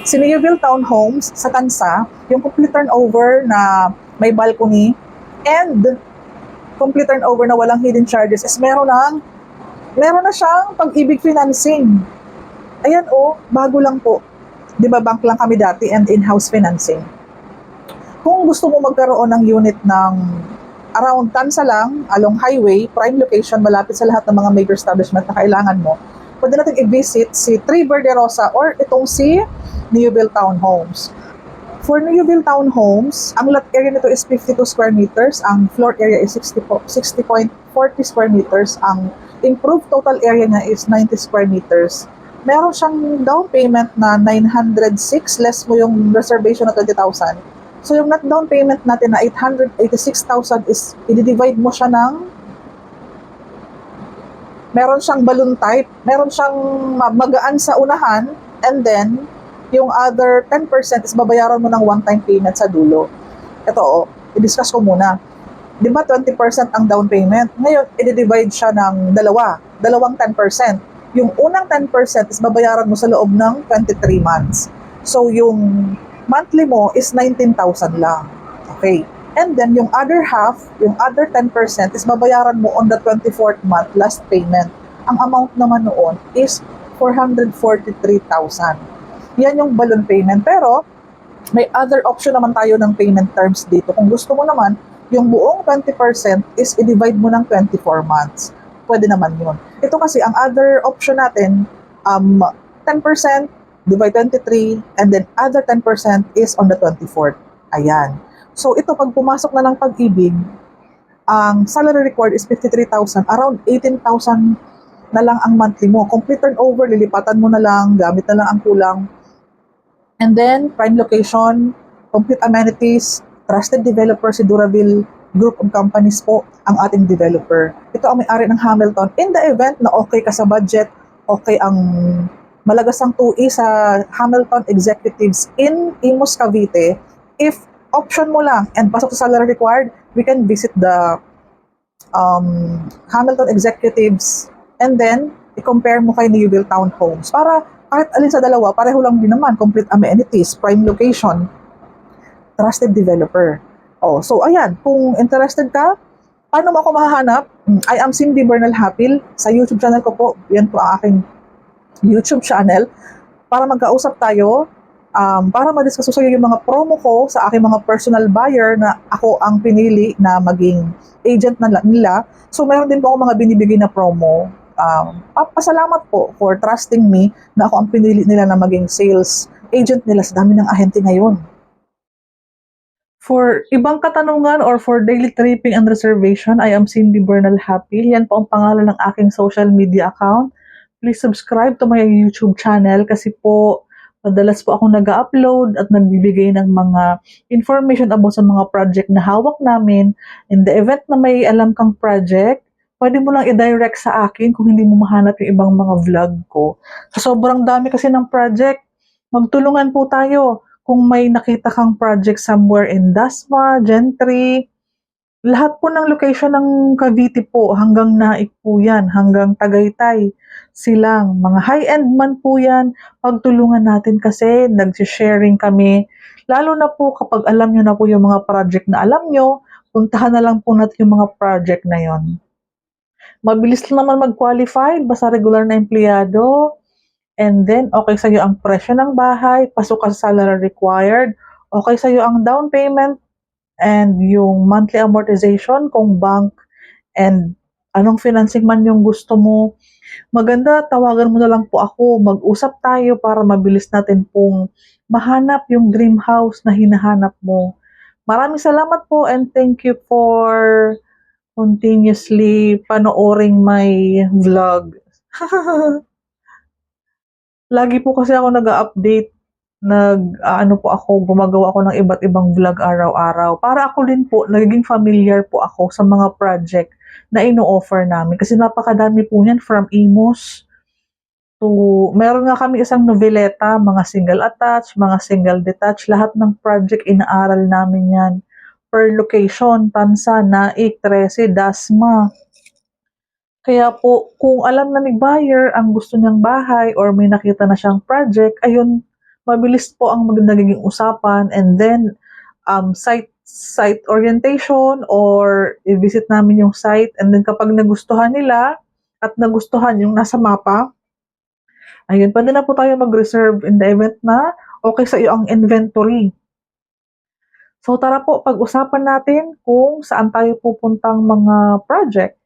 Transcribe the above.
Si Neoville Townhomes sa Tansa, yung complete turnover na may balcony and complete turnover na walang hidden charges is meron na siyang Pag-ibig financing. Ayan bago lang po. Di ba bank lang kami dati and in-house financing. Kung gusto mo magkaroon ng unit ng around Tansa lang, along highway, prime location, malapit sa lahat ng mga major establishment na kailangan mo, pwede natin i-visit si Tri Verde Rosa or itong si Neoville Townhomes. For Neoville Townhomes, ang lot area nito is 52 square meters, ang floor area is 60.40 square meters, ang improved total area niya is 90 square meters. Meron siyang down payment na 906, less mo yung reservation na 20,000. So yung net down payment natin na 886,000 is i-divide mo siya ng meron siyang balloon type, meron siyang magaan sa unahan, and then yung other 10% is babayaran mo ng one-time payment sa dulo. Ito i-discuss ko muna. Di ba 20% ang down payment? Ngayon, i-divide siya ng dalawang 10%. Yung unang 10% is babayaran mo sa loob ng 23 months. So, yung monthly mo is 19,000 lang. Okay. And then, yung other half, yung other 10% is babayaran mo on the 24th month last payment. Ang amount naman noon is 443,000. Yan yung balloon payment. Pero, may other option naman tayo ng payment terms dito. Kung gusto mo naman, yung buong 20% is i-divide mo ng 24 months. Pwede naman yun. Ito kasi, ang other option natin, 10% divide 23, and then other 10% is on the 24th. Ayan. So, ito, pag pumasok na ng Pag-ibig, ang salary required is 53,000. Around 18,000 na lang ang monthly mo. Complete turnover, lilipatan mo na lang, gamit na lang ang kulang. And then, prime location, complete amenities, trusted developer si Duraville Group of Companies po ang ating developer. Ito ang may-ari ng Hamilton. In the event na okay ka sa budget, okay ang malagasang TUI sa Hamilton Executives in Imus, Cavite, if option mo lang and pasok sa salary required, we can visit the Hamilton Executives and then i-compare mo kay Neoville Townhomes para kahit alin sa dalawa, pareho lang din naman, complete amenities, prime location, trusted developer. So ayan, kung interested ka, paano mo ako mahahanap? I am Cindy Bernal Hapil. Sa YouTube channel ko po, yan po ang aking YouTube channel. Para magkausap tayo, para ma-discuss ko sa iyo yung mga promo ko sa aking mga personal buyer na ako ang pinili na maging agent nila. So mayroon din po ako mga binibigay na promo. Pasalamat po for trusting me na ako ang pinili nila na maging sales agent nila sa dami ng ahente ngayon. For ibang katanungan or for daily tripping and reservation, I am Cindy Bernal Hapil. Yan po ang pangalan ng aking social media account. Please subscribe to my YouTube channel kasi po madalas po akong nag-upload at nagbibigay ng mga information about sa mga project na hawak namin. In the event na may alam kang project, pwede mo lang i-direct sa akin kung hindi mo mahanap yung ibang mga vlog ko. So, sobrang dami kasi ng project. Magtulungan po tayo. Kung may nakita kang project somewhere in Dasma, Gentry, lahat po ng location ng Cavite po, hanggang Naik po yan, hanggang Tagaytay, Silang, mga high-end man po yan, pagtulungan natin kasi nag-sharing kami. Lalo na po kapag alam nyo na po yung mga project na alam nyo, puntahan na lang po natin yung mga project na yon. Mabilis lang naman mag-qualified, basta regular na empleyado. And then, okay sa'yo ang presyo ng bahay, pasok ka sa salary required, okay sa'yo ang down payment, and yung monthly amortization, kung bank, and anong financing man yung gusto mo. Maganda, tawagan mo na lang po ako, mag-usap tayo para mabilis natin pong mahanap yung dream house na hinahanap mo. Maraming salamat po and thank you for continuously panooring my vlog. Lagi po kasi ako nag-update, gumagawa ako ng iba't ibang vlog araw-araw. Para ako din po, nagiging familiar po ako sa mga project na ino-offer namin. Kasi napakadami po niyan from Imus to, meron nga kami isang noveleta, mga single attached, mga single detached, lahat ng project inaaral namin yan. Per location, Tansa, Naik, Trece, Dasma. Kaya po, kung alam na ni buyer ang gusto niyang bahay or may nakita na siyang project, ayun, mabilis po ang nagiging usapan, and then site orientation or i-visit namin yung site, and then kapag nagustuhan nila at nagustuhan yung nasa mapa, ayun, pwede na po tayo mag-reserve in the event na okay sa iyo ang inventory. So tara po, pag-usapan natin kung saan tayo pupuntang mga project.